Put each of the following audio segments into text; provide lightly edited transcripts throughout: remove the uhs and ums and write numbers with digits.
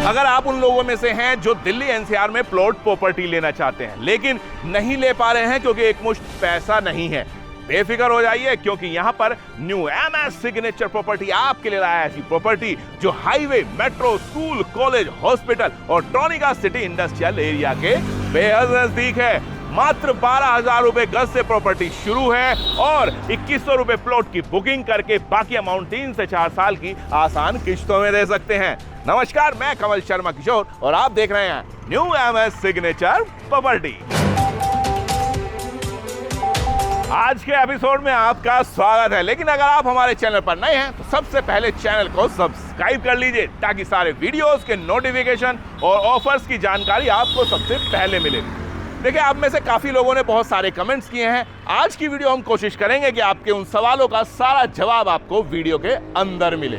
अगर आप उन लोगों में से हैं जो दिल्ली एनसीआर में प्लॉट प्रॉपर्टी लेना चाहते हैं लेकिन नहीं ले पा रहे हैं क्योंकि एक मुश्त पैसा नहीं है, बेफिक्र हो जाइए क्योंकि यहां पर न्यू एमएस सिग्नेचर प्रॉपर्टी आपके लिए लाया है ऐसी प्रॉपर्टी जो highway, metro, school, college, hospital और ट्रोनिका सिटी इंडस्ट्रियल एरिया के बेहद नजदीक है। मात्र 12,000 रुपए गज से प्रॉपर्टी शुरू है और 2100 रुपए प्लॉट की बुकिंग करके बाकी अमाउंट 3 से 4 साल की आसान किश्तों में दे सकते हैं। नमस्कार, मैं कमल शर्मा किशोर और आप देख रहे हैं न्यू एमएस सिग्नेचर प्रॉपर्टी। आज के एपिसोड में आपका स्वागत है, लेकिन अगर आप हमारे चैनल पर नए हैं तो सबसे पहले चैनल को सब्सक्राइब कर लीजिए ताकि सारे वीडियोस के नोटिफिकेशन और ऑफर्स की जानकारी आपको सबसे पहले मिले। देखिए, आप में से काफी लोगों ने बहुत सारे कमेंट्स किए हैं। आज की वीडियो हम कोशिश करेंगे कि आपके उन सवालों का सारा जवाब आपको वीडियो के अंदर मिले।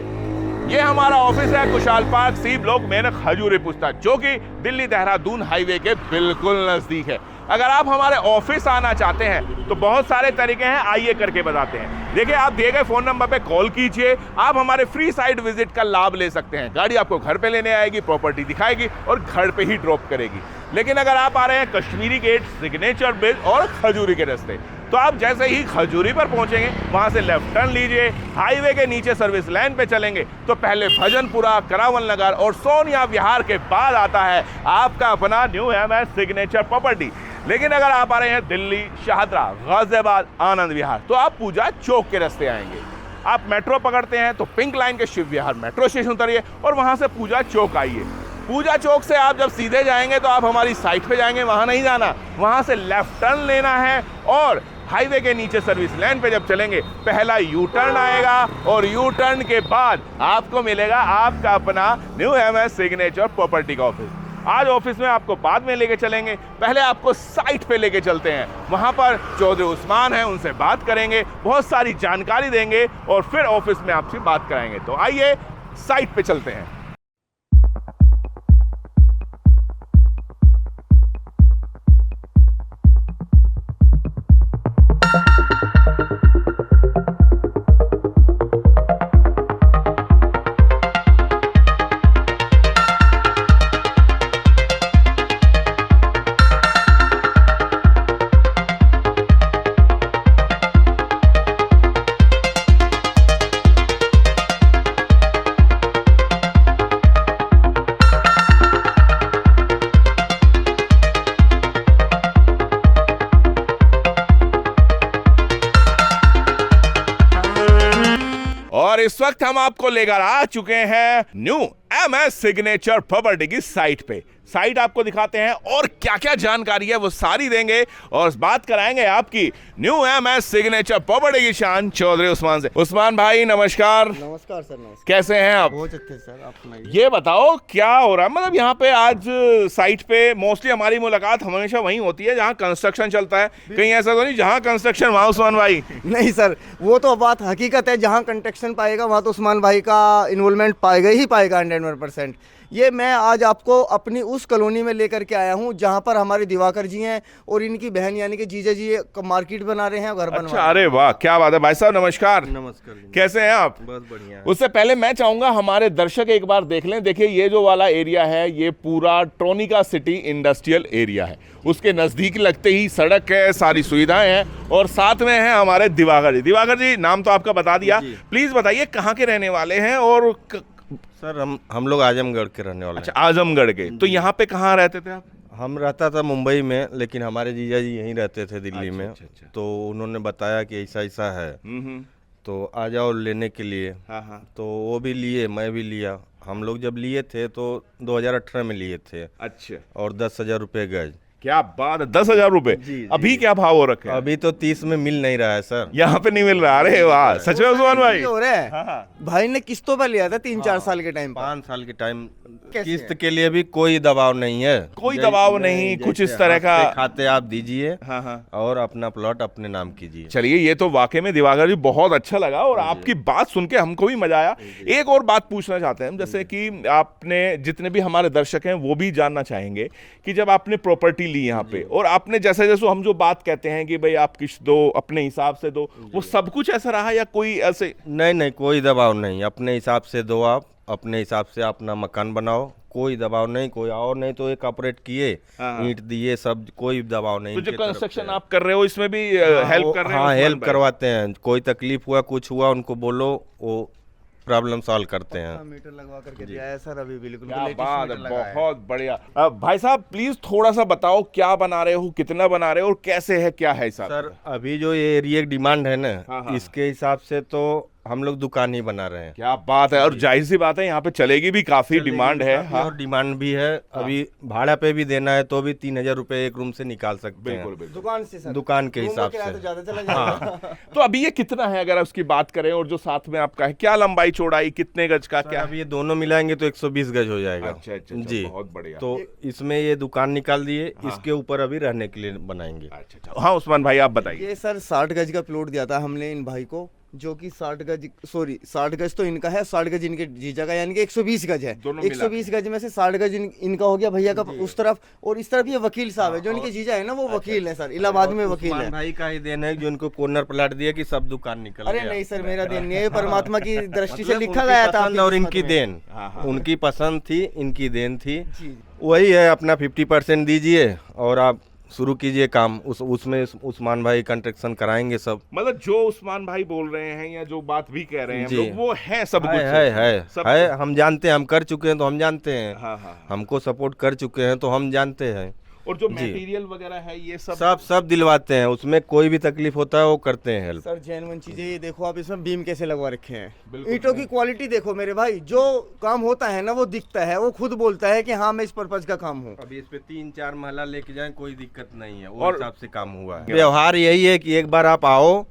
ये हमारा ऑफिस है Kushal park, C block, Meerut, Khajuri Pusta, जो कि दिल्ली देहरादून हाईवे के बिल्कुल नजदीक है। अगर आप हमारे ऑफिस आना चाहते हैं तो बहुत सारे तरीके हैं, आइए करके बताते हैं। देखिए, आप दिए गए फोन नंबर पे कॉल कीजिए, आप हमारे फ्री साइट विजिट का लाभ ले सकते हैं। गाड़ी आपको घर पे लेने आएगी, प्रॉपर्टी दिखाएगी और घर पे ही ड्रॉप करेगी। लेकिन अगर आप आ रहे हैं कश्मीरी गेट, सिग्नेचर ब्रिज और खजूरी के रास्ते, तो आप जैसे ही खजूरी पर पहुंचेंगे वहां से लेफ्ट टर्न लीजिए, हाईवे के नीचे सर्विस लाइन पे चलेंगे तो पहले भजनपुरा, करावल नगर और सोनिया विहार के बाद आता है आपका अपना न्यू एमएस सिग्नेचर प्रॉपर्टी। लेकिन अगर आप आ रहे हैं दिल्ली, शाहदरा, गाजियाबाद, आनंद विहार, तो आप पूजा चौक के रास्ते आएंगे। आप मेट्रो पकड़ते हैं तो पिंक लाइन के शिव विहार मेट्रो स्टेशन उतरिए और वहां से पूजा चौक आइए। पूजा चौक से आप जब सीधे जाएंगे तो आप हमारी साइट पे जाएंगे, वहां नहीं जाना, वहां से लेफ्ट टर्न लेना है और हाईवे के नीचे सर्विस लाइन पे जब चलेंगे पहला यू टर्न आएगा और यू टर्न के बाद आपको मिलेगा आपका अपना न्यू एमएस सिग्नेचर प्रॉपर्टी का ऑफिस। आज ऑफिस में आपको बाद में लेके चलेंगे, पहले आपको साइट पे लेके चलते हैं। वहां पर चौधरी उस्मान हैं, उनसे बात करेंगे, बहुत सारी जानकारी देंगे और फिर ऑफिस में आपसे बात कराएंगे। तो आइए साइट पे चलते हैं। और इस वक्त हम आपको लेकर आ चुके हैं न्यू एमएस सिग्नेचर प्रॉपर्टी की साइट पे। साइट आपको दिखाते हैं और क्या क्या जानकारी है वो सारी देंगे और बात कराएंगे आपकी न्यू एमएस सिग्नेचर प्रॉपर्टी की शान चौधरी उस्मान से। उस्मान भाई नमस्कार। नमस्कार सर। नमस्कार। कैसे हैं आप? बहुत अच्छे सर, आप सुनाइए। ये बताओ क्या हो रहा है, मतलब यहाँ पे आज साइट पे मोस्टली हमारी मुलाकात हमेशा वहीं होती है जहाँ कंस्ट्रक्शन चलता है, कहीं ऐसा तो नहीं जहाँ कंस्ट्रक्शन वहाँ उस्मान भाई? नहीं सर, वो तो बात हकीकत है, जहाँ कंस्ट्रक्शन पाएगा वहाँ तो उस्मान भाई का इन्वॉल्वमेंट पाएगा ही पाएगा 100%। ये मैं आज आपको अपनी उस कॉलोनी में लेकर के आया हूँ जहाँ पर हमारे दिवाकर जी हैं और इनकी बहन यानी कि जीजा जी मार्केट बना रहे हैं, घर बनवा रहे हैं। अरे वाह, क्या बात है भाई साहब, नमस्कार। नमस्कार। कैसे हैं आप? बस बढ़िया। उससे पहले मैं चाहूंगा हमारे दर्शक एक बार देख लें। देखिए, ये जो वाला एरिया है ये पूरा ट्रोनिका सिटी इंडस्ट्रियल एरिया है, उसके नजदीक लगते ही सड़क है, सारी सुविधाएं हैं और साथ में है हमारे दिवाकर जी। दिवाकर जी, नाम तो आपका बता दिया, प्लीज बताइए कहाँ के रहने वाले हैं? और सर हम लोग आजमगढ़ के रहने वाले हैं। अच्छा, आजमगढ़ के। तो यहाँ पे कहाँ रहते थे आप? हम रहता था मुंबई में, लेकिन हमारे जीजा जी यहीं रहते थे दिल्ली में। अच्छा। तो उन्होंने बताया कि ऐसा ऐसा है, तो आ जाओ लेने के लिए। हाँ। तो वो भी लिए, मैं भी लिया। हम लोग जब लिए थे तो 2018 में लिए थे। अच्छा। और 10,000 रुपये गज। क्या बात है, 10,000 रुपए। अभी क्या भाव हो रखे हैं? अभी तो 30 में मिल नहीं रहा है सर, यहाँ पे नहीं मिल रहा। अरे वाह, सच में उस्मान भाई? हो रहा है। हाँ। भाई ने किस्तों पर लिया था 3-4 साल के टाइम। 5 साल के टाइम किस्त के लिए भी कोई दबाव नहीं है, कोई दबाव नहीं, कुछ इस तरह का खाते आप दीजिए हाँ। और अपना प्लॉट अपने नाम कीजिए। चलिए, ये तो वाकई में दिवाकर जी बहुत अच्छा लगा और आपकी बात सुन के हमको भी मजा आया। एक और बात पूछना चाहते हैं हम, जैसे कि आपने, जितने भी हमारे दर्शक हैं वो भी जानना चाहेंगे कि जब आपने प्रॉपर्टी ली यहाँ पे और आपने जैसे जैसे हम जो बात कहते हैं कि भाई आप किस्त दो, अपने हिसाब से दो, वो सब कुछ ऐसा रहा या कोई ऐसे? नहीं, कोई दबाव नहीं, अपने हिसाब से दो, आप अपने हिसाब से अपना मकान बनाओ, कोई दबाव नहीं, कोई और नहीं तो एक ऑपरेट किए, ईंट दिए, सब कोई दबाव नहीं। तो जो इनके तरफ कंस्ट्रक्शन से। आप कर रहे हो इसमें भी हेल्प कर रहे हो? हाँ, उस्मान हेल्प भाई? करवाते हैं। कोई तकलीफ हुआ, कुछ हुआ, उनको बोलो, वो प्रॉब्लम सॉल्व करते हैं। मीटर लगवा करके दिया है सर अभी, बिल्कुल क्या लेटेस्ट बात है, मीटर लगा है। बहुत बढ़िया। भाई साहब प्लीज थोड़ा सा बताओ क्या बना रहे हो, कितना बना रहे हो और कैसे है, क्या है हिसाब? सर अभी जो ये एरिया की डिमांड है हाँ, ना, हाँ। इसके हिसाब से तो हम लोग दुकान ही बना रहे हैं। क्या बात है, और जाहिर सी बात है यहाँ पे चलेगी भी, काफी डिमांड है। काफी हाँ और डिमांड भी है। अभी भाड़ा पे भी देना है तो भी 3000 रुपए एक रूम से निकाल सकते बिल्कुल हैं, बिल्कुल। दुकान से सर, दुकान के रूम का हिसाब किराया तो से। ज्यादा चला जाएगा। तो अभी ये कितना है अगर उसकी बात करें, और जो साथ में आपका है क्या लंबाई चौड़ाई, कितने गज का सर, क्या? अब ये दोनों मिलाएंगे तो 120 गज हो जाएगा। अच्छा, जी, बहुत बढ़िया। तो इसमें ये दुकान निकाल दिए, इसके ऊपर अभी रहने के लिए बनाएंगे। अच्छा, हाँ उस्मान भाई आप बताइए। ये सर 60 गज का प्लॉट दिया था हमने इन भाई को, जो कि 60 गज तो इनका है, 60 गज इनके जीजा का, यानी कि 120 गज है। दोनों मिला 120 गज में से 60 गज इनका हो गया भैया का उस तरफ, और इस तरफ ये वकील साहब है जो इनके जीजा है ना, वो वकील है सर, इलाहाबाद में वकील उस्मान है। भाई का ही देन है जो उनको कॉर्नर प्लाट दिया कि सब दुकान निकल अरे गया। नहीं सर, मेरा देन नहीं है, परमात्मा की दृष्टि से मतलब लिखा उनकी गया था पसंद आपकी और इनकी किस्मत में। देन, उनकी पसंद थी, इनकी देन थी। जी। वही है, अपना 50% दीजिए और आप शुरू कीजिए काम। उसमें उस्मान भाई कंस्ट्रक्शन कराएंगे सब। मतलब जो उस्मान भाई बोल रहे हैं या जो बात भी कह रहे हैं हम जी। लोग, वो है सब कुछ सब है, हम जानते हैं, हम कर चुके हैं तो हम जानते हैं। हाँ। हमको सपोर्ट कर चुके हैं तो हम जानते हैं। और जो जी। मटेरियल वगैरह है ये सब दिलवाते हैं, उसमें कोई भी तकलीफ होता है वो करते हैं हेल्प। सर जेन्युइन चीजें ये देखो आप, इसमें बीम कैसे लगवा रखे हैं, बिल्कुल। ईंटों की क्वालिटी देखो मेरे भाई, जो काम होता है ना वो दिखता है, वो खुद बोलता है कि हाँ मैं इस पर्पज का काम हूँ। अभी इस पे 3-4 महला लेके जाएं कोई दिक्कत नहीं है, और और हिसाब से काम हुआ है। व्यवहार यही है कि एक बार आप आओ,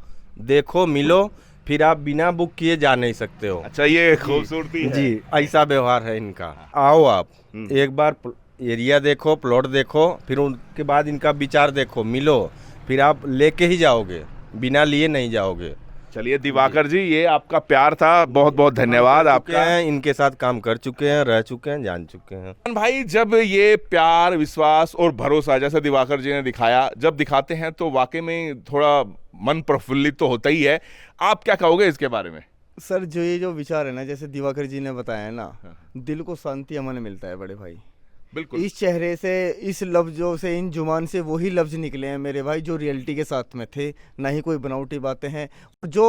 देखो, मिलो, फिर आप बिना बुक किए जा नहीं सकते हो। अच्छा, ये खूबसूरती है। जी, ऐसा व्यवहार है इनका। आओ आप एक बार एरिया देखो, प्लॉट देखो, फिर उनके बाद इनका विचार देखो, मिलो, फिर आप लेके ही जाओगे, बिना लिए नहीं जाओगे। चलिए दिवाकर जी, ये आपका प्यार था, बहुत बहुत धन्यवाद आपका। इनके साथ काम कर चुके हैं, रह चुके हैं, जान चुके हैं। भाई जब ये प्यार, विश्वास और भरोसा जैसे दिवाकर जी ने दिखाया, जब दिखाते हैं तो वाकई में थोड़ा मन प्रफुल्लित तो होता ही है। आप क्या कहोगे इसके बारे में? सर जो ये जो विचार है ना, जैसे दिवाकर जी ने बताया ना, दिल को शांति अमन मिलता है बड़े भाई। बिल्कुल। इस चेहरे से, इस लफ्जों से, इन जुबान से वही लफ्ज निकले हैं मेरे भाई जो रियलिटी के साथ में थे, ना ही कोई बनावटी बातें हैं। जो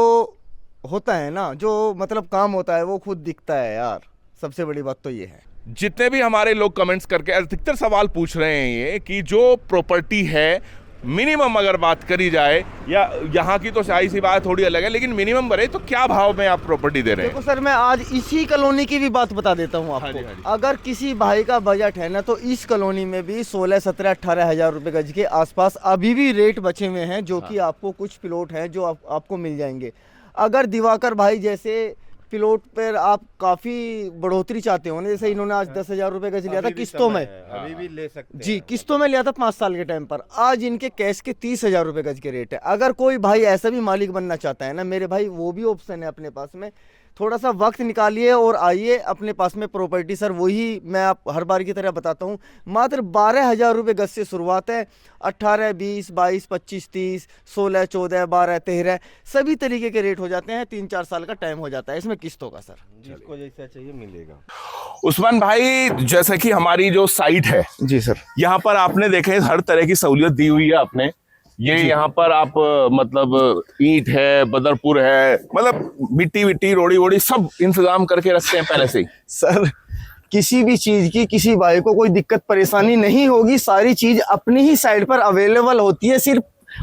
होता है ना, जो मतलब काम होता है वो खुद दिखता है यार, सबसे बड़ी बात तो ये है। जितने भी हमारे लोग कमेंट्स करके अधिकतर सवाल पूछ रहे हैं ये कि जो प्रॉपर्टी है, मिनिमम अगर बात करी जाए, या यहाँ की तो शाही सी बात थोड़ी अलग है, लेकिन मिनिमम भरे तो क्या भाव में आप प्रॉपर्टी दे रहे हैं? देखो सर, मैं आज इसी कॉलोनी की भी बात बता देता हूँ आपको। हाँ जी। अगर किसी भाई का बजट है ना, तो इस कॉलोनी में भी 16, 17, 18 हजार रुपए गज के आसपास अभी भी रेट बचे हुए हैं, जो कि आपको कुछ प्लॉट हैं जो आपको मिल जाएंगे। अगर दिवाकर भाई जैसे प्लॉट पर आप काफ़ी बढ़ोतरी चाहते हो ना, जैसे इन्होंने आज 10,000 रुपए गज लिया था किस्तों में, अभी भी ले सकते हैं। जी किस्तों में लिया था 5 साल के टाइम पर, आज इनके कैश के 30,000 रुपए गज के रेट है। अगर कोई भाई ऐसा भी मालिक बनना चाहता है ना मेरे भाई, वो भी ऑप्शन है अपने पास में। थोड़ा सा वक्त निकालिए और आइए अपने पास में प्रॉपर्टी। सर वही मैं आप हर बार की तरह बताता हूँ, मात्र 12,000 रुपये गज से शुरुआत है। 18, 20, 22, 25, 30, 16, 14, 12, 13 सभी तरीके के रेट हो जाते हैं। 3-4 साल का टाइम हो जाता है इसमें किस्तों का। सर जिसको जैसा चाहिए मिलेगा। उस्मान भाई, जैसे कि हमारी जो साइट है, जी सर, यहाँ पर आपने देखे हर तरह की सहूलियत दी हुई है आपने। ये यहाँ पर आप मतलब ईंट है, बदरपुर है, मतलब मिट्टी विट्टी, रोड़ी वोड़ी सब इंतजाम करके रखते हैं पहले से ही। सर किसी भी चीज की किसी भाई को कोई दिक्कत परेशानी नहीं होगी, सारी चीज अपनी ही साइड पर अवेलेबल होती है। सिर्फ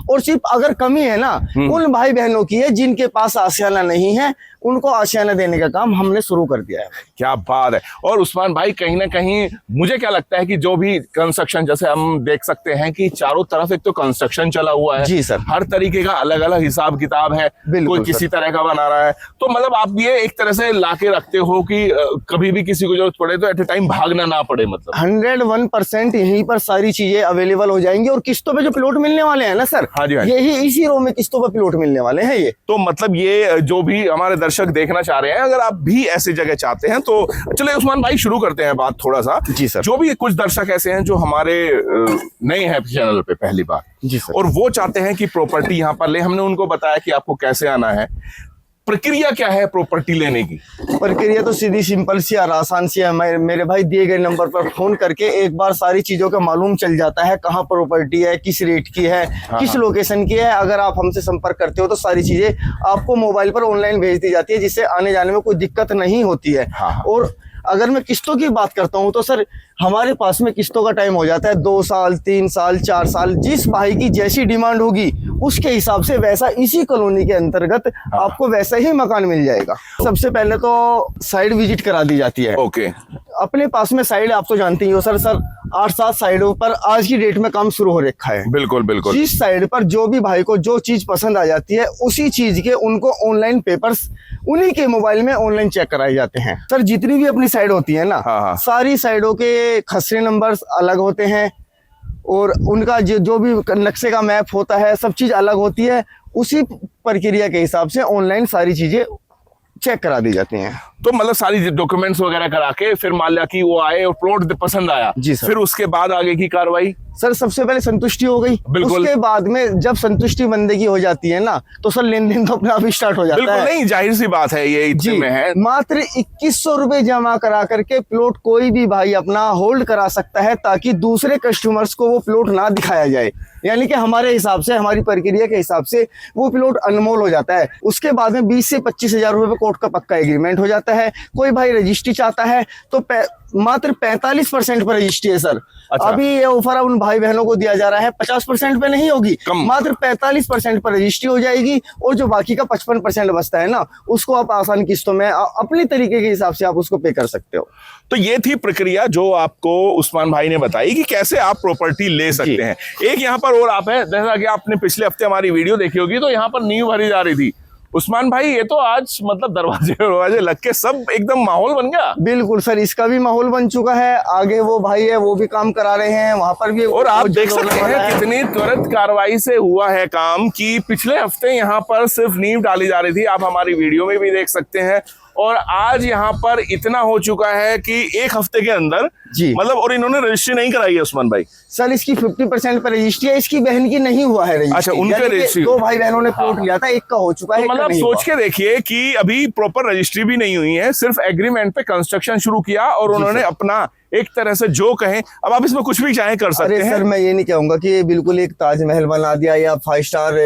और सिर्फ अगर कमी है ना, उन भाई बहनों की है जिनके पास आशियाना नहीं है, उनको आशियाना देने का काम हमने शुरू कर दिया है। क्या बात है। और उस्मान भाई, कहीं ना कहीं मुझे क्या लगता है कि जो भी कंस्ट्रक्शन, जैसे हम देख सकते हैं कि चारों तरफ एक तो कंस्ट्रक्शन चला हुआ है। जी सर। हर तरीके का अलग अलग हिसाब किताब है, कोई किसी तरह का बना रहा है। तो मतलब आप ये एक तरह से लाके रखते हो कि कभी भी किसी को जरूरत पड़े तो एट ए टाइम भागना ना पड़े। मतलब 101% यहीं पर सारी चीजें अवेलेबल हो जाएंगी। और किस्तों पे जो प्लॉट मिलने वाले हैं ना सर, हाँ जी, हाँ जी। यही इसी रो में किस्तों पे प्लॉट मिलने वाले हैं। ये तो मतलब ये जो भी हमारे दर्शक देखना चाह रहे हैं, अगर आप भी ऐसी जगह चाहते हैं तो चलिए उस्मान भाई शुरू करते हैं बात थोड़ा सा। जी सर। जो भी कुछ दर्शक ऐसे हैं जो हमारे नए हैं चैनल पे पहली बार, जी सर, और वो चाहते हैं कि प्रॉपर्टी यहाँ पर ले, हमने उनको बताया कि आपको कैसे आना है। प्रक्रिया क्या है प्रॉपर्टी लेने की? प्रक्रिया तो सीधी सिंपल सी और आसान सी है। मेरे भाई दिए गए नंबर पर फोन करके एक बार सारी चीजों का मालूम चल जाता है, कहाँ प्रॉपर्टी है, किस रेट की है, किस लोकेशन की है। अगर आप हमसे संपर्क करते हो तो सारी चीजें आपको मोबाइल पर ऑनलाइन भेज दी जाती है, जिससे आने जाने में कोई दिक्कत नहीं होती है। और अगर मैं किस्तों की बात करता हूँ तो सर हमारे पास में किस्तों का टाइम हो जाता है 2 साल, 3 साल, 4 साल। जिस भाई की जैसी डिमांड होगी उसके हिसाब से वैसा इसी कॉलोनी के अंतर्गत आपको वैसा ही मकान मिल जाएगा। सबसे पहले तो साइड विजिट करा दी जाती है। ओके। अपने पास में साइड आप तो जानते ही हो सर 8-7 साइडों पर आज की डेट में काम शुरू हो रखा है। बिल्कुल बिल्कुल। जिस साइड पर जो भी भाई को जो चीज पसंद आ जाती है उसी चीज के उनको ऑनलाइन पेपर्स उन्हीं के मोबाइल में ऑनलाइन चेक कराए जाते हैं। सर जितनी भी अपनी साइड होती है ना, सारी साइडों के खसरे नंबर्स अलग होते हैं और उनका जो भी नक्शे का मैप होता है सब चीज अलग होती है। उसी प्रक्रिया के हिसाब से ऑनलाइन सारी चीजें चेक करा दी जाती हैं। तो मतलब सारी डॉक्यूमेंट्स वगैरह करा के फिर मान लिया कि वो आए और प्लॉट पसंद आया जी सर। फिर उसके बाद आगे की कार्रवाई? सर सबसे पहले संतुष्टि हो गई, उसके बाद में जब संतुष्टि बंदे की हो जाती है ना तो सर लेन देन तो अपने आप ही स्टार्ट हो जाता बिल्कुल है। नहीं, जाहिर सी बात है ये इतने में है। मात्र 2100 रुपए जमा करा करके प्लॉट कोई भी भाई अपना होल्ड करा सकता है ताकि दूसरे कस्टमर्स को वो प्लॉट ना दिखाया जाए। यानी कि हमारे हिसाब से, हमारी प्रक्रिया के हिसाब से वो प्लॉट अनमोल हो जाता है। उसके बाद में 20 से 25 हजार रुपए कोर्ट का पक्का एग्रीमेंट हो जाता है। कोई भाई रजिस्ट्री चाहता है तो मात्र 45% पर रजिस्ट्री है सर। अच्छा। अभी ये ऑफर उन भाई बहनों को दिया जा रहा है 50% पे नहीं होगी, मात्र 45% पर रजिस्ट्री हो जाएगी और जो बाकी का 55% बचता है ना उसको आप आसान किस्तों में अपनी तरीके के हिसाब से आप उसको पे कर सकते हो। तो ये थी प्रक्रिया जो आपको उस्मान भाई ने बताई कि कैसे आप प्रॉपर्टी ले सकते हैं। एक यहाँ पर और आप है, जैसा कि आपने पिछले हफ्ते हमारी वीडियो देखी होगी तो यहाँ पर नींव भरी जा रही थी। उस्मान भाई ये तो आज मतलब दरवाजे लग के सब एकदम माहौल बन गया। बिल्कुल सर, इसका भी माहौल बन चुका है। आगे वो भाई है वो भी काम करा रहे हैं, वहां पर भी। और आप देख सकते हैं कितनी त्वरित कार्रवाई से हुआ है काम कि पिछले हफ्ते यहाँ पर सिर्फ नींव डाली जा रही थी, आप हमारी वीडियो में भी देख सकते हैं। और आज यहाँ पर इतना हो चुका है कि एक हफ्ते के अंदर जी मतलब, और इन्होंने रजिस्ट्री नहीं कराई है उस्मान भाई। सर इसकी 50% पर रजिस्ट्री है, इसकी बहन की नहीं हुआ है रजिस्ट्री। अच्छा, उनके रजिस्ट्री 2 भाई बहनों ने प्लॉट लिया था, एक का हो चुका है। तो मतलब सोच के देखिए कि अभी प्रॉपर रजिस्ट्री भी नहीं हुई है, सिर्फ एग्रीमेंट पे कंस्ट्रक्शन शुरू किया और उन्होंने अपना एक तरह से जो कहें, अब आप इसमें कुछ भी चाहे कर सकते हैं। सर मैं ये नहीं कहूंगा कि ये बिल्कुल एक ताजमहल बना दिया या 5 स्टार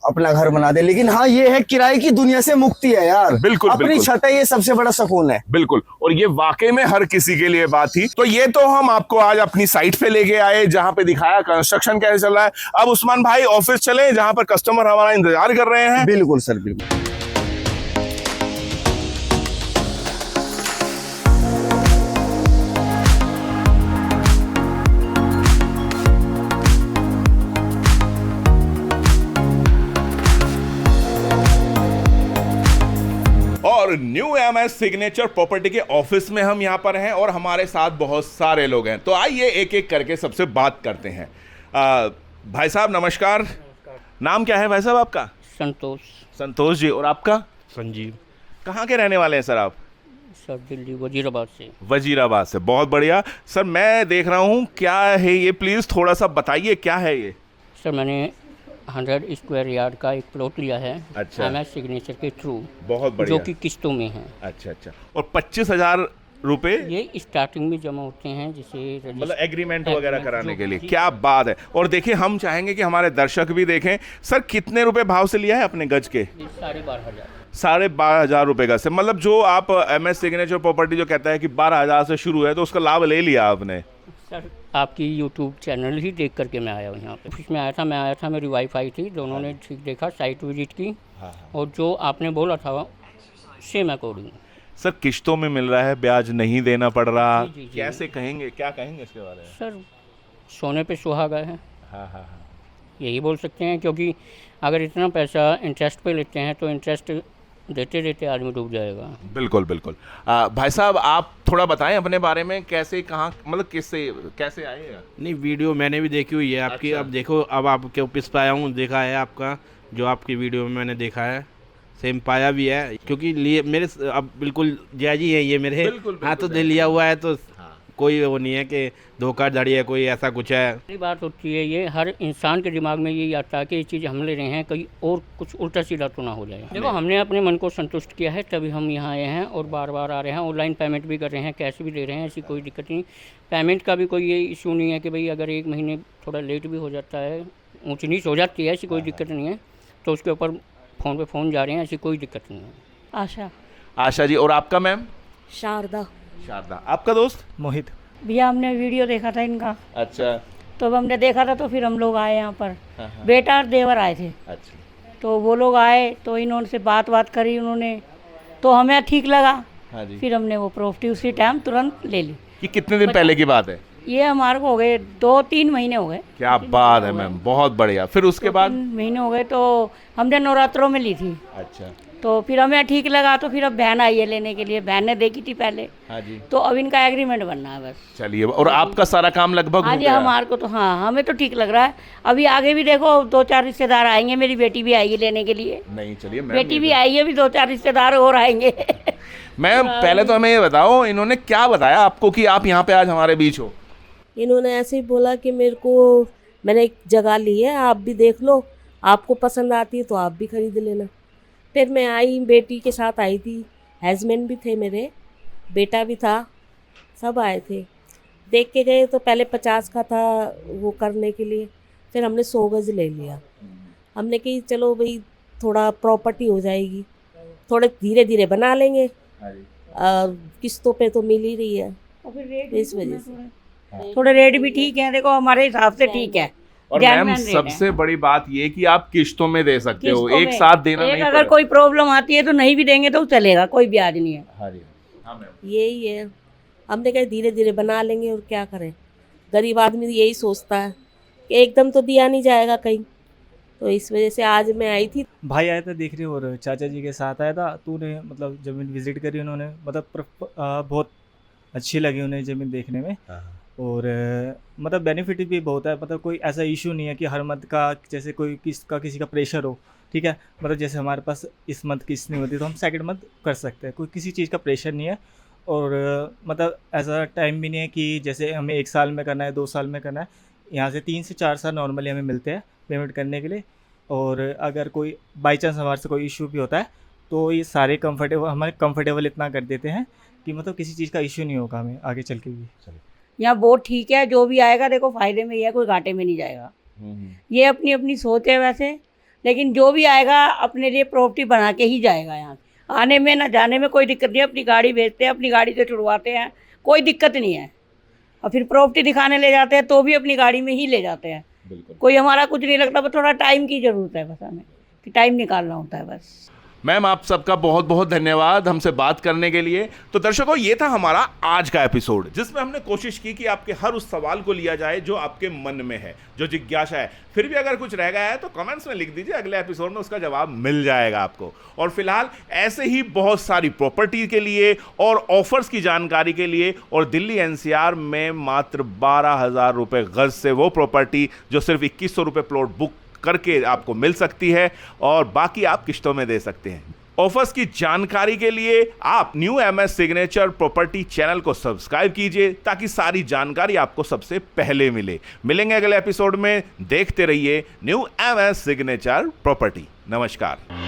अपना घर बना दे, लेकिन हाँ ये है किराए की दुनिया से मुक्ति है यार। बिल्कुल अपनी छत है, ये सबसे बड़ा सुकून है। बिल्कुल, और ये वाकई में हर किसी के लिए बात थी। तो ये तो हम आपको आज अपनी साइट पे लेके आए जहां पे दिखाया कंस्ट्रक्शन कैसे चल रहा है। अब उस्मान भाई ऑफिस चले जहां पर कस्टमर हमारा इंतजार कर रहे हैं। बिल्कुल सर, बिल्कुल। और न्यू एमएस सिग्नेचर प्रॉपर्टी के ऑफिस में हम यहाँ पर हैं और हमारे साथ बहुत सारे लोग हैं। तो आइए एक एक करके सबसे बात करते हैं। भाई साहब नमस्कार। नाम क्या है भाई साहब आपका? संतोष। संतोष जी। और आपका? संजीव। कहाँ के रहने वाले हैं सर आप? सर दिल्ली वजीराबाद से। वजीराबाद से, बहुत बढ़िया। सर मैं देख रहा हूँ, क्या है ये, प्लीज़ थोड़ा सा बताइए क्या है ये? सर मैंने 100 स्क्वायर यार्ड का एक प्लॉट लिया है। अच्छा। एमएस सिग्नेचर के थ्रू। बहुत बढ़िया। जो कि किस्तों में है। अच्छा अच्छा। और 25,000 रुपए ये स्टार्टिंग में जमा होते हैं, जिसे मतलब एग्रीमेंट वगैरह कराने के लिए। क्या बात है। और देखिए हम चाहेंगे कि हमारे दर्शक भी देखें। सर कितने रुपए भाव से लिया है अपने गज के? 12,500। 12,500 रुपए का से, मतलब जो आप एमएस सिग्नेचर प्रॉपर्टी जो कहता है कि 12,000 से शुरू है, तो उसका लाभ ले लिया आपने? सर आपकी यूट्यूब चैनल ही देख करके मैं आया हूँ यहाँ पे। ऑफिस में आया था, मेरी वाईफाई थी, दोनों ने ठीक देखा, साइट विजिट की और जो आपने बोला था सेम अकॉर्डिंग। सर किश्तों में मिल रहा है, ब्याज नहीं देना पड़ रहा, जी। कैसे कहेंगे, क्या कहेंगे इसके बारे में? सर सोने पे सुहागा है। हाँ। यही बोल सकते हैं, क्योंकि अगर इतना पैसा इंटरेस्ट पे लेते हैं तो इंटरेस्ट देते देते आदमी डूब जाएगा। बिल्कुल बिल्कुल। भाई साहब आप थोड़ा बताएं अपने बारे में, कैसे, कहाँ, मतलब किससे, कैसे आए? नहीं, वीडियो मैंने भी देखी हुई है आपकी। अच्छा। अब देखो, अब आपके ऑफिस पे आया हूँ, देखा है आपका जो आपकी वीडियो में मैंने देखा है, सेम पाया भी है। क्योंकि लिए मेरे अब बिल्कुल जायज ही है ये मेरे। बिल्कुल, हाँ तो दे लिया हुआ है तो कोई वो नहीं है कि धोखाधड़ी है, कोई ऐसा कुछ है। पहली बात होती है ये, हर इंसान के दिमाग में यही आता है कि ये चीज़ हम ले रहे हैं कहीं और कुछ उल्टा सीधा तो ना हो जाए। देखो हमने अपने मन को संतुष्ट किया है तभी हम यहाँ आए हैं और बार बार आ रहे हैं। ऑनलाइन पेमेंट भी कर रहे हैं, कैश भी दे रहे हैं, ऐसी कोई दिक्कत नहीं। पेमेंट का भी कोई ये इशू नहीं है कि भाई अगर 1 महीने थोड़ा लेट भी हो जाता है, ऊँच नीच हो जाती है, ऐसी कोई दिक्कत नहीं है। तो उसके ऊपर फ़ोन पे फ़ोन जा रहे हैं, ऐसी कोई दिक्कत नहीं है। आशा। आशा जी, और आपका मैम? शारदा। शारदा। आपका दोस्त? मोहित। भैया हमने वीडियो देखा था इनका, अच्छा। तो अब हमने देखा था तो फिर हम लोग आए यहाँ पर। हाँ, हाँ। बेटा और देवर आए थे, अच्छा। तो वो लोग आए तो इन्होंने से बात करी उन्होंने, तो हमें ठीक लगा। हाँ जी। फिर हमने वो प्रॉपर्टी उसी टाइम तुरंत ले ली। कि कितने दिन पहले की बात है? ये हमारे को हो गए 2-3 महीने हो गए। क्या बात है मैम, बहुत बढ़िया। फिर उसके बाद? 2-3 महीने हो गए, तो हमने नवरात्रों में ली थी। अच्छा। तो फिर हमें ठीक लगा, तो फिर अब बहन आई है लेने के लिए। बहन ने देखी थी पहले। हाँ जी। तो अब इनका एग्रीमेंट बनना है बस। चलिए, और आपका सारा काम लगभग हाँ हो जी, गया? हमारे को तो हाँ, हमें तो ठीक लग रहा है। अभी आगे भी देखो 2-4 रिश्तेदार आएंगे, मेरी बेटी भी आएगी लेने के लिए। नहीं, चलिए मैम, बेटी भी आई है, भी 2-4 रिश्तेदार और आएंगे। मैम पहले तो हमें ये बताओ, इन्होंने क्या बताया आपको कि आप यहाँ पे आज हमारे बीच हो? इन्होंने ऐसे ही बोला कि मेरे को, मैंने एक जगह ली है, आप भी देख लो, आपको पसंद आती है तो आप भी खरीद लेना। फिर मैं आई, बेटी के साथ आई थी, हस्बैंड भी थे मेरे, बेटा भी था, सब आए थे। देख के गए तो पहले 50 का था वो करने के लिए, फिर हमने 100 गज ले लिया। हमने कि चलो भाई थोड़ा प्रॉपर्टी हो जाएगी, थोड़े धीरे धीरे बना लेंगे, किस्तों पे तो मिल ही रही है, और फिर रेट इस वजह से। थोड़े रेट भी ठीक है, देखो हमारे हिसाब से ठीक है। और genuine मैम rate है। सबसे बड़ी बात ये कि आप किश्तों में दे सकते हो, किस्तों एक में। साथ देना एक नहीं अगर पड़ेगा। कोई प्रॉब्लम आती है तो नहीं भी देंगे तो चलेगा, कोई ब्याज नहीं है। हाँ जी। हाँ मैम। यही है, हमने कहा धीरे धीरे बना लेंगे और क्या करें। गरीब आदमी यही सोचता है कि एकदम तो दिया नहीं जाएगा कहीं, तो इस वजह से आज मैं आई थी। भाई आया था देखने और चाचा जी के साथ आया था, तो उन्हें मतलब ज़मीन विज़िट करी उन्होंने, मतलब बहुत अच्छी लगी उन्हें ज़मीन देखने में। और मतलब बेनिफिट भी बहुत है, मतलब कोई ऐसा इशू नहीं है कि हर मंथ का जैसे कोई किसी का प्रेशर हो, ठीक है। मतलब जैसे हमारे पास इस मंथ किस्त नहीं होती तो हम सेकंड मंथ कर सकते हैं, कोई किसी चीज़ का प्रेशर नहीं है। और मतलब ऐसा टाइम भी नहीं है कि जैसे हमें 1 साल में करना है, 2 साल में करना है। यहाँ से 3 से 4 साल नॉर्मली हमें मिलते हैं पेमेंट करने के लिए। और अगर कोई बाई चांस हमारे से कोई इशू भी होता है तो ये सारे हमारे कंफर्टेबल इतना कर देते हैं कि मतलब किसी चीज़ का इशू नहीं होगा हमें आगे चल के भी। यहाँ बहुत ठीक है, जो भी आएगा देखो फायदे में ही है, कोई घाटे में नहीं जाएगा। ये अपनी अपनी सोच है वैसे, लेकिन जो भी आएगा अपने लिए प्रॉपर्टी बना के ही जाएगा। यहाँ आने में ना जाने में कोई दिक्कत नहीं है, अपनी गाड़ी भेजते हैं, अपनी गाड़ी से छुड़वाते हैं, कोई दिक्कत नहीं है। और फिर प्रॉपर्टी दिखाने ले जाते हैं तो भी अपनी गाड़ी में ही ले जाते हैं। कोई हमारा कुछ नहीं लगता, बस थोड़ा टाइम की ज़रूरत है, बस हमें कि टाइम निकालना होता है बस। मैम आप सबका बहुत बहुत धन्यवाद हमसे बात करने के लिए। तो दर्शकों, ये था हमारा आज का एपिसोड, जिसमें हमने कोशिश की कि आपके हर उस सवाल को लिया जाए जो आपके मन में है, जो जिज्ञासा है। फिर भी अगर कुछ रह गया है तो कमेंट्स में लिख दीजिए, अगले एपिसोड में उसका जवाब मिल जाएगा आपको। और फिलहाल ऐसे ही बहुत सारी प्रॉपर्टी के लिए और ऑफर्स की जानकारी के लिए, और दिल्ली एनसीआर में मात्र 12,000 रुपये गज से वो प्रॉपर्टी जो सिर्फ 2100 रुपये प्लॉट बुक करके आपको मिल सकती है, और बाकी आप किश्तों में दे सकते हैं। ऑफर्स की जानकारी के लिए आप new MS signature property channel को सब्सक्राइब कीजिए, ताकि सारी जानकारी आपको सबसे पहले मिले। मिलेंगे अगले एपिसोड में, देखते रहिए न्यू एमएस सिग्नेचर प्रॉपर्टी। नमस्कार।